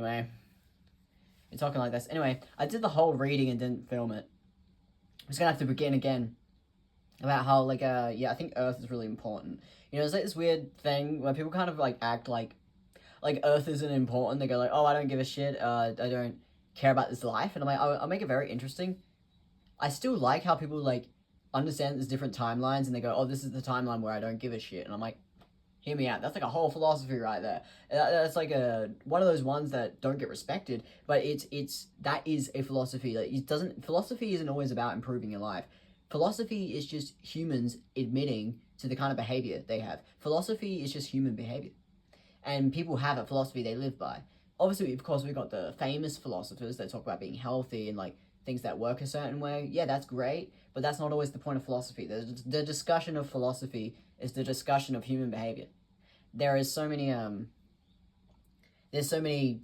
Anyway, we're talking like this. Anyway, I did the whole reading and didn't film it. I'm just gonna have to begin again about how, like, I think Earth is really important. You know, it's like this weird thing where people kind of, like, act like Earth isn't important. They go like, oh, I don't give a shit, I don't care about this life. And I'm like, I'll make it very interesting. I still like how people, like, understand there's different timelines, and they go, oh, this is the timeline where I don't give a shit. And I'm like, hear me out. That's like a whole philosophy right there. That's like one of those ones that don't get respected, but that is a philosophy. Like, philosophy isn't always about improving your life. Philosophy is just humans admitting to the kind of behavior they have. Philosophy is just human behavior. And people have a philosophy they live by. Obviously, of course, we've got the famous philosophers that talk about being healthy and, like, things that work a certain way. Yeah, that's great, but that's not always the point of philosophy. The discussion of philosophy is the discussion of human behavior. There's so many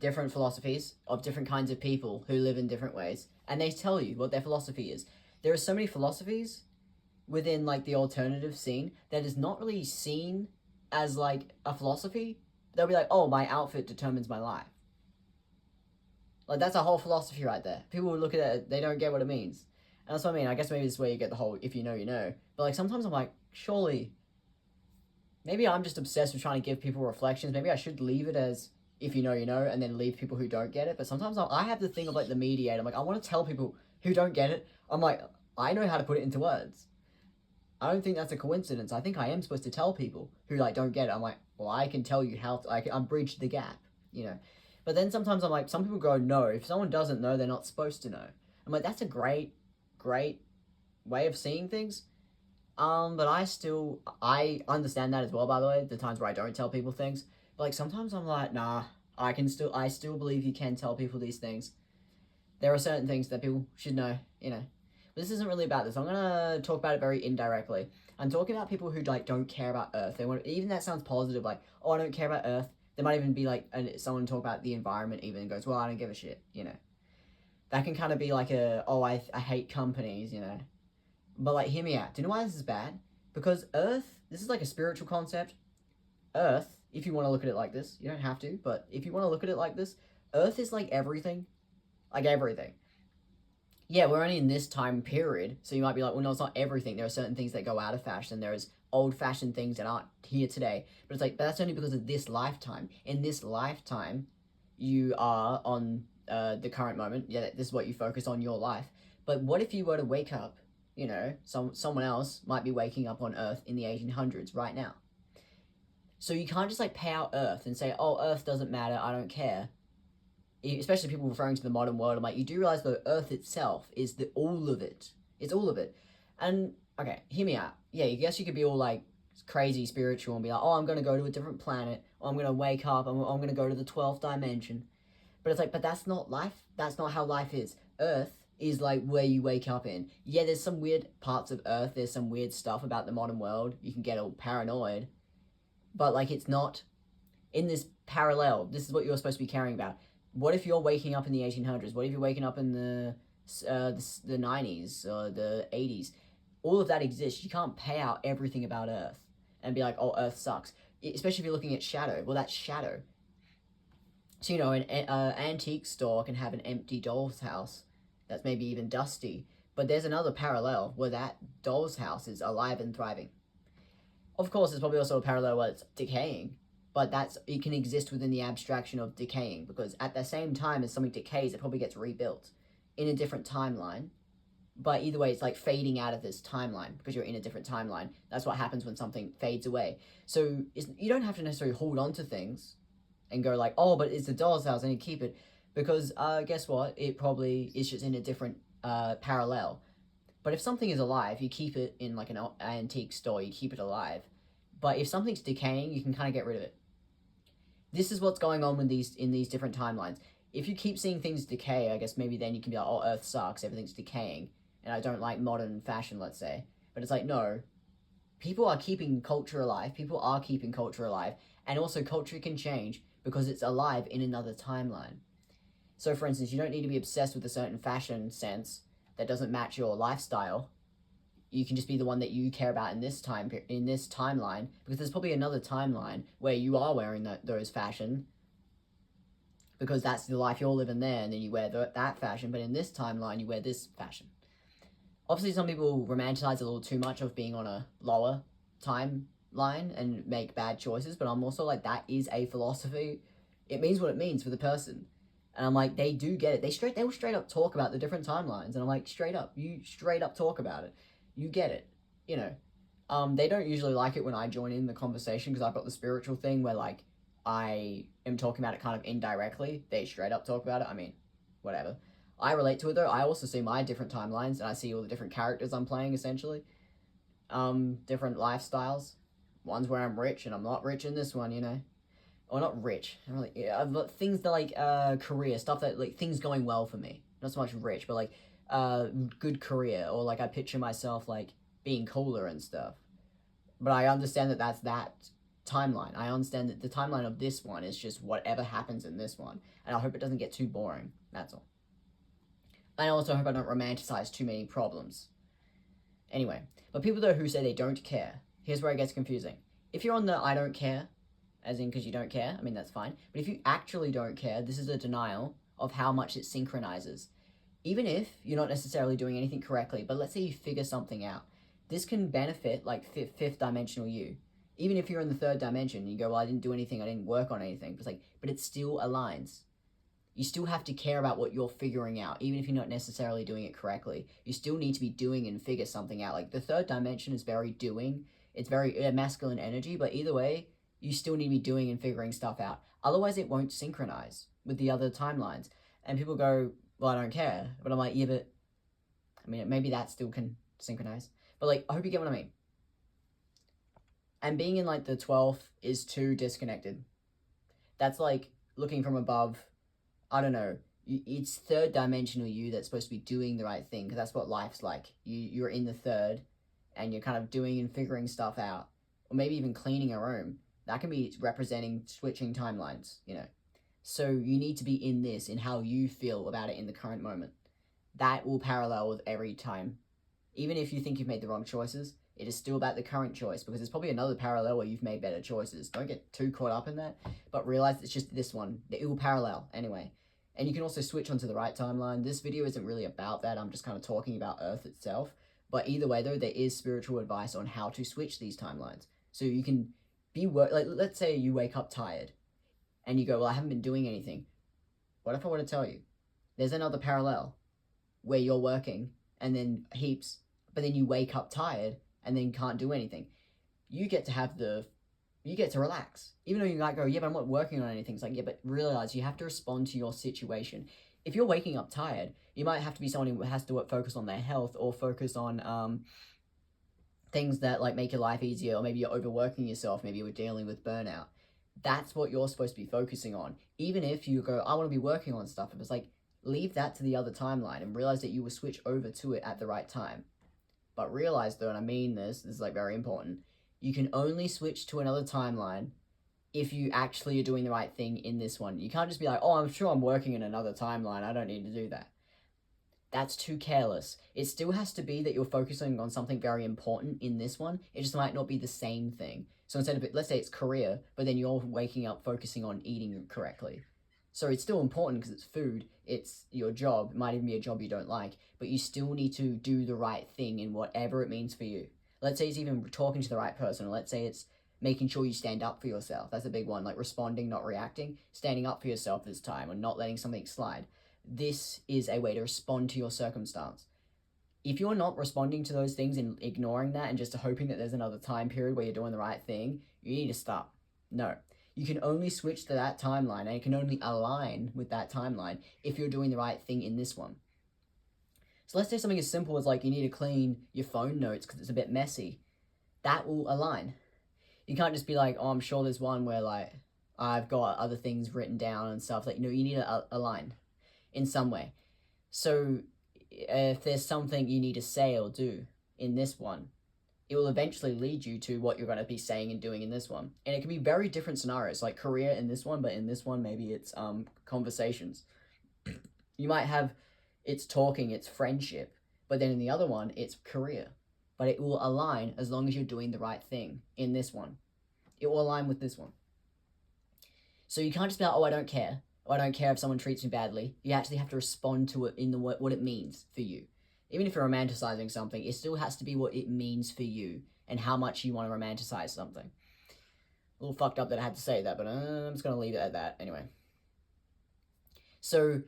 different philosophies of different kinds of people who live in different ways, and they tell you what their philosophy is. There are so many philosophies within, like, the alternative scene that is not really seen as, like, a philosophy. They'll be like, oh, my outfit determines my life. Like, that's a whole philosophy right there. People will look at it, they don't get what it means. And that's what I mean. I guess maybe this is where you get the whole, if you know, you know. But, like, sometimes I'm like, surely, maybe I'm just obsessed with trying to give people reflections. Maybe I should leave it as, if you know, you know, and then leave people who don't get it. But sometimes I have the thing of, like, the mediator. I'm like, I want to tell people who don't get it. I'm like, I know how to put it into words. I don't think that's a coincidence. I think I am supposed to tell people who, like, don't get it. I'm like, well, I can tell you how to, I'm bridge the gap, you know. But then sometimes I'm like, some people go, no, if someone doesn't know, they're not supposed to know. I'm like, that's a great way of seeing things. But I understand that as well, by the way, the times where I don't tell people things. But, like, sometimes I'm like, nah, I still believe you can tell people these things. There are certain things that people should know, you know. But this isn't really about this. I'm gonna talk about it very indirectly. I'm talking about people who, like, don't care about Earth. They want, even that sounds positive, like, oh, I don't care about Earth. There might even be, like, someone talk about the environment even and goes, well, I don't give a shit, you know. That can kind of be like I hate companies, you know. But, like, hear me out. Do you know why this is bad? Because Earth, this is like a spiritual concept. Earth, if you want to look at it like this, you don't have to, but if you want to look at it like this, Earth is like everything. Like, everything. Yeah, we're only in this time period, so you might be like, well, no, it's not everything. There are certain things that go out of fashion. There's old-fashioned things that aren't here today. But it's like, but that's only because of this lifetime. In this lifetime, you are on the current moment. Yeah, this is what you focus on, your life. But what if you were to wake up, you know, someone else might be waking up on Earth in the 1800s right now. So you can't just, like, pay out Earth and say, oh, Earth doesn't matter, I don't care. Especially people referring to the modern world. I'm like, you do realize the Earth itself is all of it. It's all of it. And, okay, hear me out. Yeah, I guess you could be all, like, crazy spiritual and be like, oh, I'm going to go to a different planet, or I'm going to wake up, I'm going to go to the 12th dimension. But it's like, but that's not life. That's not how life is. Earth is, like, where you wake up in. Yeah, there's some weird parts of Earth. There's some weird stuff about the modern world. You can get all paranoid. But, like, it's not in this parallel. This is what you're supposed to be caring about. What if you're waking up in the 1800s? What if you're waking up in the 90s or the 80s? All of that exists. You can't pay out everything about Earth and be like, oh, Earth sucks. Especially if you're looking at shadow. Well, that's shadow. So, you know, an antique store can have an empty doll's house that's maybe even dusty. But there's another parallel where that doll's house is alive and thriving. Of course, there's probably also a parallel where it's decaying. But it can exist within the abstraction of decaying, because at the same time as something decays, it probably gets rebuilt in a different timeline. But either way, it's like fading out of this timeline because you're in a different timeline. That's what happens when something fades away. So you don't have to necessarily hold on to things and go like, oh, but it's a doll's house, I need to keep it. Because guess what? It probably is just in a different parallel. But if something is alive, you keep it in, like, an antique store, you keep it alive. But if something's decaying, you can kind of get rid of it. This is what's going on in these different timelines. If you keep seeing things decay, I guess maybe then you can be like, oh, Earth sucks, everything's decaying, and I don't like modern fashion, let's say. But it's like, no. People are keeping culture alive. People are keeping culture alive. And also, culture can change because it's alive in another timeline. So, for instance, you don't need to be obsessed with a certain fashion sense that doesn't match your lifestyle. You can just be the one that you care about in this timeline, because there's probably another timeline where you are wearing those fashion, because that's the life you're living there, and then you wear that fashion. But in this timeline, you wear this fashion. Obviously, some people romanticize a little too much of being on a lower timeline and make bad choices, but I'm also like, that is a philosophy. It means what it means for the person. And I'm like, they do get it. They will straight up talk about the different timelines, and I'm like, you straight up talk about it. You get it, you know. They don't usually like it when I join in the conversation because I've got the spiritual thing where like I am talking about it kind of indirectly. They straight up talk about it. I mean, whatever. I relate to it though. I also see my different timelines, and I see all the different characters I'm playing essentially. Different lifestyles. Ones where I'm rich and I'm not rich in this one, you know. Or not rich. I'm really, yeah, things that like career stuff that like things going well for me. Not so much rich, but like good career, or like I picture myself like being cooler and stuff. But I understand that that's that timeline. I understand that the timeline of this one is just whatever happens in this one, and I hope it doesn't get too boring. That's all. I also hope I don't romanticize too many problems. Anyway, but people though who say they don't care, here's where it gets confusing. If you're on the I don't care, as in because you don't care, I mean that's fine. But if you actually don't care, this is a denial of how much it synchronizes. Even if you're not necessarily doing anything correctly, but let's say you figure something out, this can benefit like fifth dimensional you. Even if you're in the third dimension, you go, well, I didn't do anything, I didn't work on anything. But it still aligns. You still have to care about what you're figuring out, even if you're not necessarily doing it correctly. You still need to be doing and figure something out. Like the third dimension is very doing. It's very masculine energy, but either way, you still need to be doing and figuring stuff out. Otherwise, it won't synchronize with the other timelines. And people go, well, I don't care. But I'm like, yeah, but I mean, maybe that still can synchronize. But like, I hope you get what I mean. And being in like the 12th is too disconnected. That's like looking from above. I don't know. It's third dimensional you that's supposed to be doing the right thing, because that's what life's like. You're in the third, and you're kind of doing and figuring stuff out, or maybe even cleaning a room. That can be representing switching timelines, you know. So you need to be in this, in how you feel about it in the current moment. That will parallel with every time. Even if you think you've made the wrong choices, it is still about the current choice, because there's probably another parallel where you've made better choices. Don't get too caught up in that, but realize it's just this one. It will parallel anyway. And you can also switch onto the right timeline. This video isn't really about that. I'm just kind of talking about Earth itself. But either way, though, there is spiritual advice on how to switch these timelines. So you can be like, let's say you wake up tired and you go, well, I haven't been doing anything. What if I were to tell you there's another parallel where you're working and then heaps, but then you wake up tired and then can't do anything? You get to relax. Even though you might go, yeah, but I'm not working on anything. It's like, yeah, but realize you have to respond to your situation. If you're waking up tired, you might have to be someone who has to focus on their health, or focus on things that like make your life easier, or maybe you're overworking yourself, maybe you're dealing with burnout. That's what you're supposed to be focusing on. Even if you go, I want to be working on stuff, it's like, leave that to the other timeline and realize that you will switch over to it at the right time. But realize though, and I mean this is like very important, you can only switch to another timeline if you actually are doing the right thing in this one. You can't just be like, oh, I'm sure I'm working in another timeline, I don't need to do that. That's too careless. It still has to be that you're focusing on something very important in this one. It just might not be the same thing. So instead of, let's say it's career, but then you're waking up focusing on eating correctly. So it's still important because it's food, it's your job, it might even be a job you don't like, but you still need to do the right thing in whatever it means for you. Let's say it's even talking to the right person, or let's say it's making sure you stand up for yourself. That's a big one, like responding, not reacting, standing up for yourself this time, or not letting something slide. This is a way to respond to your circumstance. If you're not responding to those things and ignoring that and just hoping that there's another time period where you're doing the right thing, you need to stop. No. You can only switch to that timeline, and it can only align with that timeline if you're doing the right thing in this one. So let's say something as simple as like you need to clean your phone notes because it's a bit messy. That will align. You can't just be like, oh, I'm sure there's one where like I've got other things written down and stuff. Like, you need to align in some way. So if there's something you need to say or do in this one, it will eventually lead you to what you're going to be saying and doing in this one. And it can be very different scenarios, like career in this one, but in this one, maybe it's conversations. You might have, it's talking, it's friendship, but then in the other one, it's career. But it will align as long as you're doing the right thing in this one. It will align with this one. So you can't just be like, oh, I don't care. I don't care if someone treats me badly. You actually have to respond to it in the what it means for you. Even if you're romanticizing something, it still has to be what it means for you and how much you want to romanticize something. A little fucked up that I had to say that, but I'm just going to leave it at that anyway. So,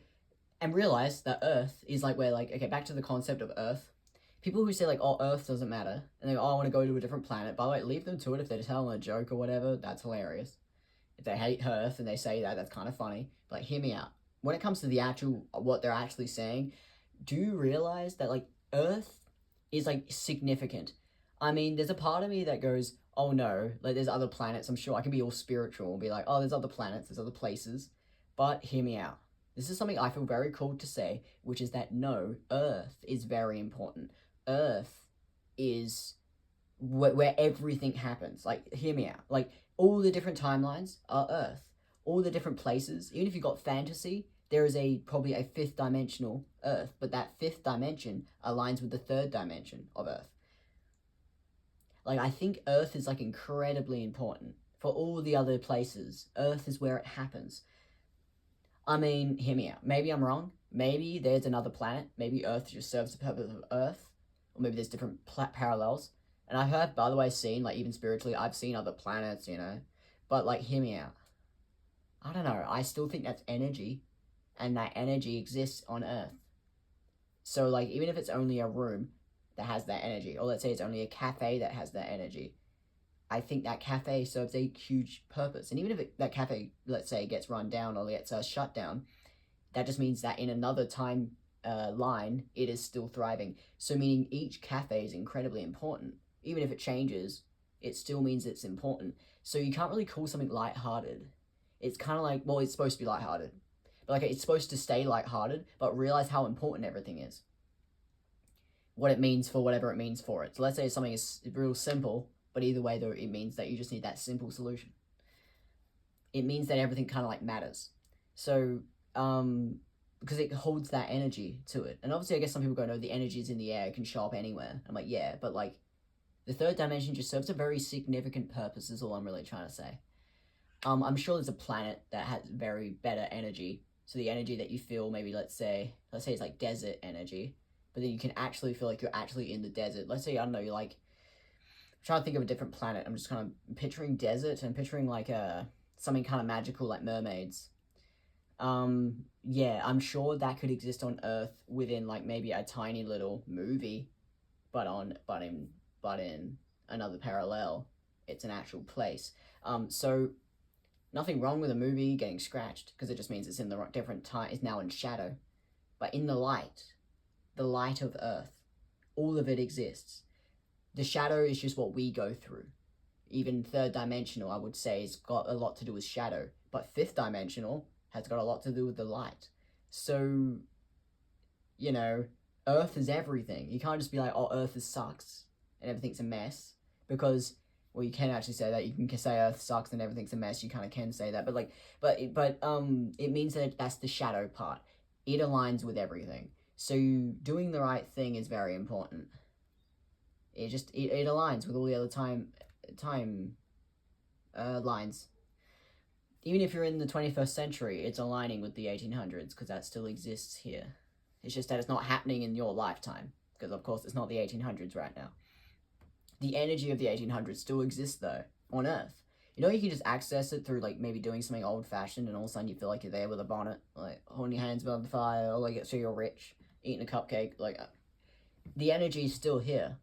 and realize that Earth is like where, like, okay, back to the concept of Earth. People who say, like, oh, Earth doesn't matter, and they go, oh, I want to go to a different planet. By the way, leave them to it. If they're telling a joke or whatever, that's hilarious. If they hate Earth and they say that, that's kind of funny. But, like, hear me out. When it comes to the actual, what they're actually saying, do you realize that, like, Earth is, like, significant? I mean, there's a part of me that goes, oh no, like, there's other planets. I'm sure I can be all spiritual and be like, oh, there's other planets, there's other places. But hear me out. This is something I feel very cool to say, which is that no, Earth is very important. Earth is where everything happens. Like, hear me out. Like, all the different timelines are Earth. All the different places, even if you've got fantasy, there is probably a fifth dimensional Earth, but that fifth dimension aligns with the third dimension of Earth. Like, I think Earth is, like, incredibly important. For all the other places, Earth is where it happens. I mean, hear me out. Maybe I'm wrong. Maybe there's another planet. Maybe Earth just serves the purpose of Earth. Or maybe there's different parallels. And I have, by the way, seen, like, even spiritually, I've seen other planets, you know. But, like, hear me out. I don't know. I still think that's energy. And that energy exists on Earth. So, like, even if it's only a room that has that energy, or let's say it's only a cafe that has that energy, I think that cafe serves a huge purpose. And even if that cafe, let's say, gets run down or gets shut down, that just means that in another time line, it is still thriving. So meaning each cafe is incredibly important. Even if it changes, it still means it's important. So you can't really call something lighthearted. It's kind of like, well, it's supposed to be lighthearted. But like, it's supposed to stay lighthearted, but realize how important everything is. What it means for whatever it means for it. So let's say something is real simple, but either way, though, it means that you just need that simple solution. It means that everything kind of like matters. So, because it holds that energy to it. And obviously, I guess some people go, no, the energy is in the air, it can show up anywhere. I'm like, yeah, but like, the third dimension just serves a very significant purpose, is all I'm really trying to say. I'm sure there's a planet that has very better energy. So the energy that you feel, maybe let's say it's like desert energy, but then you can actually feel like you're actually in the desert. Let's say, I don't know, you're like, I'm trying to think of a different planet. I'm just kind of picturing desert and picturing like something kind of magical like mermaids. Yeah, I'm sure that could exist on Earth within like maybe a tiny little movie, but in another parallel, it's an actual place. So nothing wrong with a movie getting scratched, because it just means it's in the different time, it's now in shadow. But in the light of Earth, all of it exists. The shadow is just what we go through. Even third dimensional, I would say, has got a lot to do with shadow. But fifth dimensional has got a lot to do with the light. So, you know, Earth is everything. You can't just be like, oh, Earth sucks and everything's a mess. Because, well, you can actually say that. You can say Earth sucks and everything's a mess. You kind of can say that. But like, it means that that's the shadow part. It aligns with everything. So doing the right thing is very important. It aligns with all the other time lines. Even if you're in the 21st century, it's aligning with the 1800s, because that still exists here. It's just that it's not happening in your lifetime, because of course it's not the 1800s right now. The energy of the 1800s still exists though, on Earth. You know, you can just access it through like maybe doing something old-fashioned, and all of a sudden you feel like you're there with a bonnet, like holding your hands above the fire, or like so you're rich, eating a cupcake. Like, the energy is still here,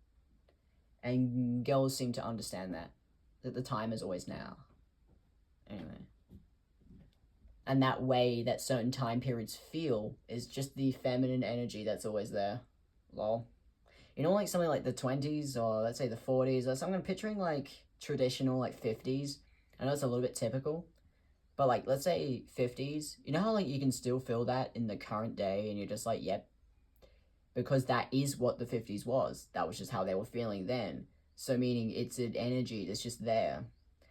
and girls seem to understand that the time is always now. Anyway, and that way that certain time periods feel is just the feminine energy that's always there. Lol. You know, like something like the 20s, or let's say the 40s, or something. I'm picturing like traditional like 50s. I know it's a little bit typical, but like, let's say 50s. You know how like you can still feel that in the current day, and you're just like, yep, because that is what the 50s was. That was just how they were feeling then. So meaning it's an energy that's just there.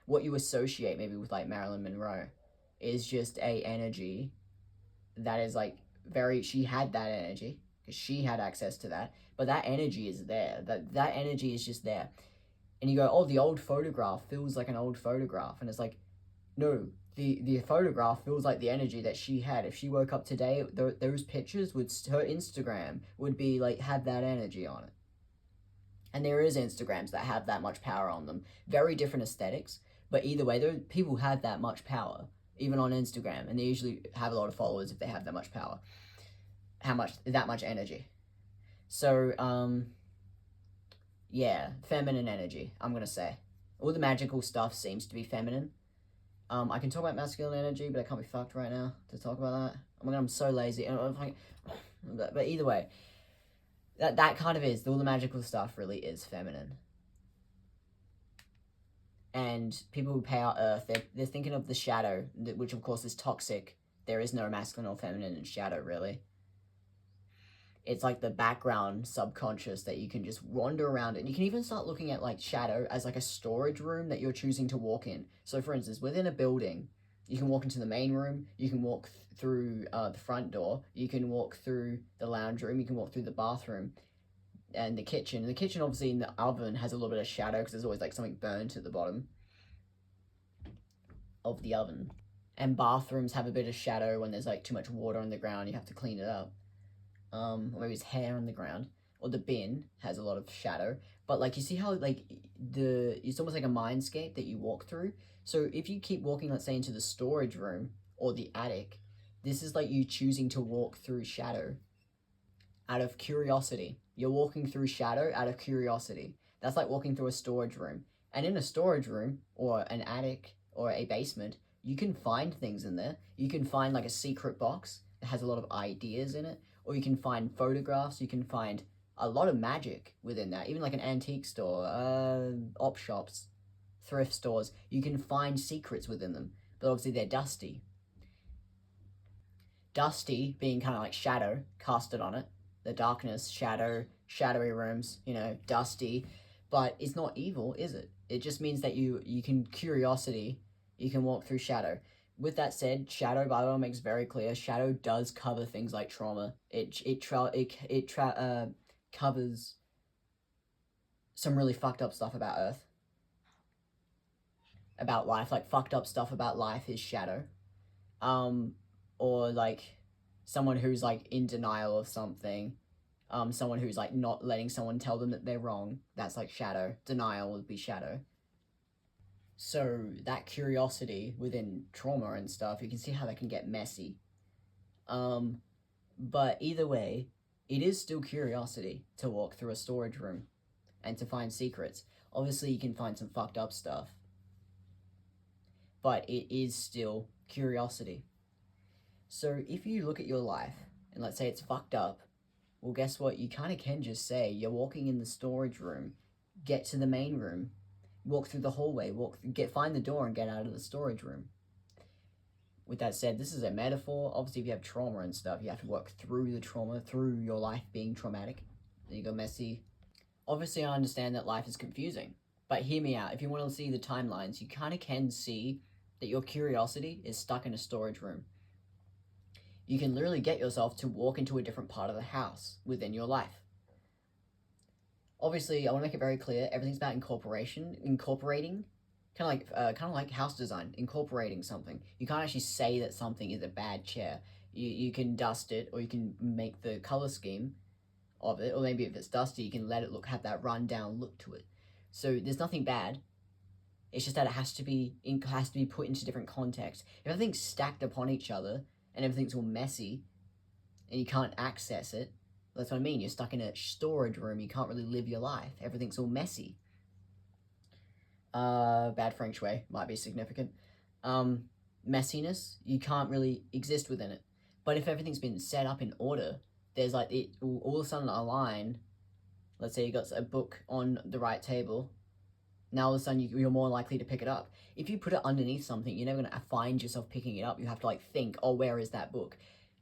What you associate maybe with like Marilyn Monroe is just a energy that is like she had that energy because she had access to that, but that energy is there. That energy is just there. And you go, oh, the old photograph feels like an old photograph, and it's like, No, the photograph feels like the energy that she had. If she woke up today, those pictures would, her Instagram would be like, have that energy on it. And there is Instagrams that have that much power on them. Very different aesthetics, but either way, there people have that much power even on Instagram, and they usually have a lot of followers if they have that much power. How much that much energy? So yeah, feminine energy. I'm gonna say all the magical stuff seems to be feminine. I can talk about masculine energy, but I can't be fucked right now to talk about that. I'm so lazy. But either way, that kind of is all the magical stuff. Really is feminine. And people who pay out Earth, they're thinking of the shadow, which of course is toxic. There is no masculine or feminine in shadow, really. It's like the background subconscious that you can just wander around in. You can even start looking at like shadow as like a storage room that you're choosing to walk in. So for instance, within a building, you can walk into the main room, you can walk through the front door, you can walk through the lounge room, you can walk through the bathroom and the kitchen. The kitchen obviously in the oven has a little bit of shadow because there's always like something burnt at the bottom of the oven. And bathrooms have a bit of shadow when there's like too much water on the ground, you have to clean it up. Or maybe it's hair on the ground, or the bin has a lot of shadow. But like you see how like it's almost like a mindscape that you walk through. So if you keep walking, let's say into the storage room or the attic, this is like you choosing to walk through shadow out of curiosity. You're walking through shadow out of curiosity. That's like walking through a storage room. And in a storage room or an attic or a basement, you can find things in there. You can find like a secret box that has a lot of ideas in it, or you can find photographs, you can find a lot of magic within that, even like an antique store, op shops, thrift stores. You can find secrets within them, but obviously they're dusty. Dusty being kind of like shadow casted on it, the darkness, shadow, shadowy rooms, dusty, but it's not evil, is it? It just means that you can curiosity, you can walk through shadow. With that said, shadow Bible makes very clear shadow does cover things like trauma. It covers some really fucked up stuff about Earth, about life. Like fucked up stuff about life is shadow. Or like someone who's like in denial of something. Someone who's like not letting someone tell them that they're wrong. That's like shadow. Denial would be shadow. So that curiosity within trauma and stuff, you can see how that can get messy. But either way, it is still curiosity to walk through a storage room and to find secrets. Obviously, you can find some fucked up stuff, but it is still curiosity. So if you look at your life and let's say it's fucked up, well, guess what? You kind of can just say you're walking in the storage room, get to the main room, walk through the hallway, find the door and get out of the storage room. With that said, this is a metaphor. Obviously, if you have trauma and stuff, you have to work through the trauma, through your life being traumatic. Then you go messy. Obviously, I understand that life is confusing, but hear me out. If you want to see the timelines, you kind of can see that your curiosity is stuck in a storage room. You can literally get yourself to walk into a different part of the house within your life. Obviously, I want to make it very clear, everything's about incorporating, kind of like house design, incorporating something. You can't actually say that something is a bad chair. You can dust it, or you can make the color scheme of it, or maybe if it's dusty, you can let it have that run-down look to it. So there's nothing bad. It's just that it has to be put into different context. If everything's stacked upon each other and everything's all messy, and you can't access it, that's what I mean. You're stuck in a storage room. You can't really live your life. Everything's all messy. Bad feng shui might be significant. Messiness, you can't really exist within it. But if everything's been set up in order, there's like it all of a sudden align. Let's say you got a book on the right table. Now all of a sudden you're more likely to pick it up. If you put it underneath something, you're never gonna find yourself picking it up. You have to like think, oh, where is that book?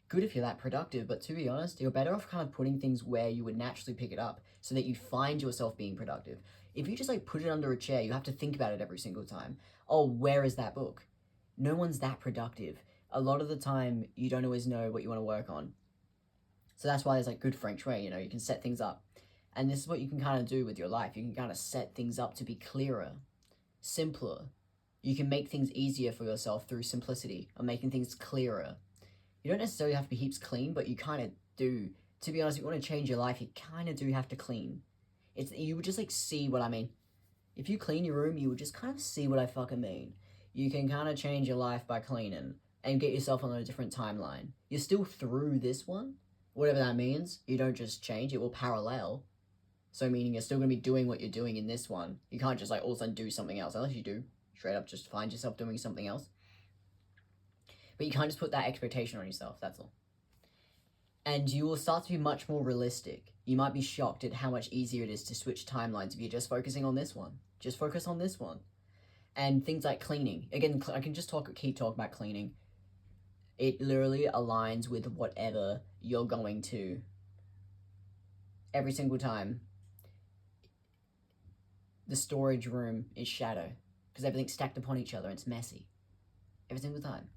Good if you're that productive, but to be honest, you're better off kind of putting things where you would naturally pick it up so that you find yourself being productive. If you just like put it under a chair, you have to think about it every single time. Oh, where is that book? No one's that productive. A lot of the time, you don't always know what you want to work on. So that's why there's like good feng shui, you can set things up. And this is what you can kind of do with your life. You can kind of set things up to be clearer, simpler, You can make things easier for yourself through simplicity or making things clearer. You don't necessarily have to be heaps clean, but you kind of do. To be honest, if you want to change your life, you kind of do have to clean. You would just like see what I mean. If you clean your room, you would just kind of see what I fucking mean. You can kind of change your life by cleaning and get yourself on a different timeline. You're still through this one, whatever that means. You don't just change, it will parallel. So meaning you're still going to be doing what you're doing in this one. You can't just like all of a sudden do something else, unless you do. Straight up just find yourself doing something else. But you can't just put that expectation on yourself, that's all. And you will start to be much more realistic. You might be shocked at how much easier it is to switch timelines if you're just focusing on this one. Just focus on this one. And things like cleaning. Again, I can just keep talking about cleaning. It literally aligns with whatever you're going to. Every single time. The storage room is shadow. Because everything's stacked upon each other and it's messy. Every single time.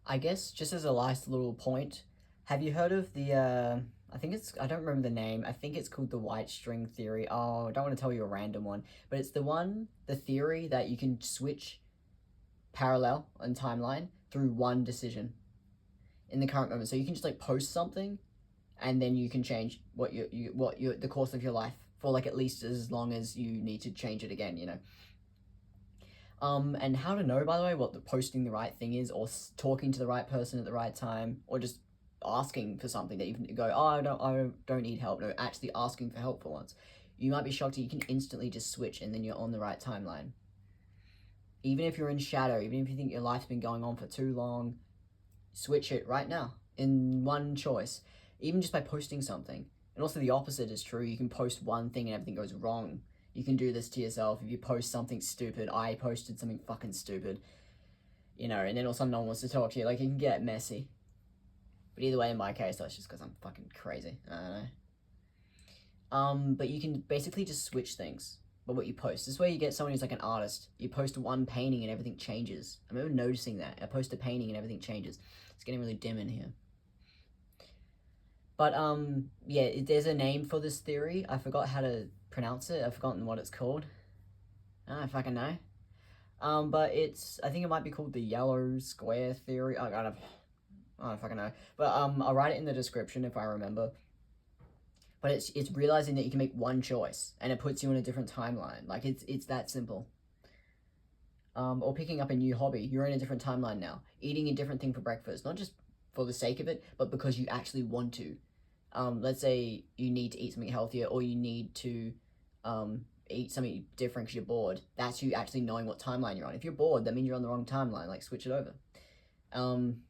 I guess, just as a last little point, have you heard of the, I don't remember the name, I think it's called the white string theory. Oh, I don't want to tell you a random one, but it's the theory that you can switch parallel and timeline through one decision in the current moment. So you can just like post something and then you can change the course of your life for like at least as long as you need to change it again, you know. And how to know, by the way, what posting the right thing is, or talking to the right person at the right time, or just asking for something that you can go, oh, I don't need help. No, actually asking for help for once. You might be shocked that you can instantly just switch and then you're on the right timeline. Even if you're in shadow, even if you think your life's been going on for too long, switch it right now in one choice, even just by posting something. And also the opposite is true. You can post one thing and everything goes wrong. You can do this to yourself. If you post something stupid, I posted something fucking stupid, you know, and then all of a sudden no one wants to talk to you. Like, it can get messy. But either way, in my case, that's just because I'm fucking crazy. I don't know. But you can basically just switch things by what you post. This is where you get someone who's like an artist. You post one painting and everything changes. I remember noticing that. I post a painting and everything changes. It's getting really dim in here. But, yeah, there's a name for this theory. I forgot how to pronounce it. I've forgotten what it's called. I don't fucking know. But I think it might be called the yellow square theory. I don't fucking know. But, I'll write it in the description if I remember. But it's realizing that you can make one choice, and it puts you in a different timeline. Like, it's that simple. Or picking up a new hobby. You're in a different timeline now. Eating a different thing for breakfast. Not just for the sake of it, but because you actually want to. Let's say you need to eat something healthier, or you need to eat something different because you're bored. That's you actually knowing what timeline you're on. If you're bored, that means you're on the wrong timeline. Like, switch it over. And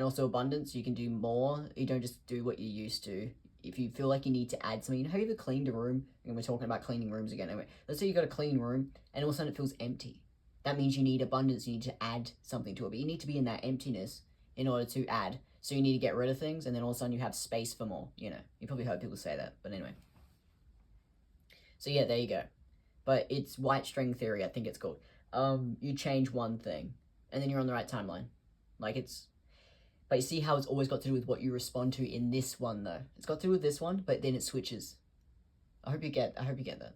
also abundance, you can do more. You don't just do what you used to. If you feel like you need to add something, have you ever cleaned a room? And we're talking about cleaning rooms again. Anyway, let's say you got a clean room, and all of a sudden it feels empty. That means you need abundance. You need to add something to it, but you need to be in that emptiness in order to add. So you need to get rid of things, and then all of a sudden you have space for more, you know. You probably heard people say that, but anyway. So yeah, there you go. But it's white string theory, I think it's called. You change one thing, and then you're on the right timeline. Like, but you see how it's always got to do with what you respond to in this one, though. It's got to do with this one, but then it switches. I hope you get that.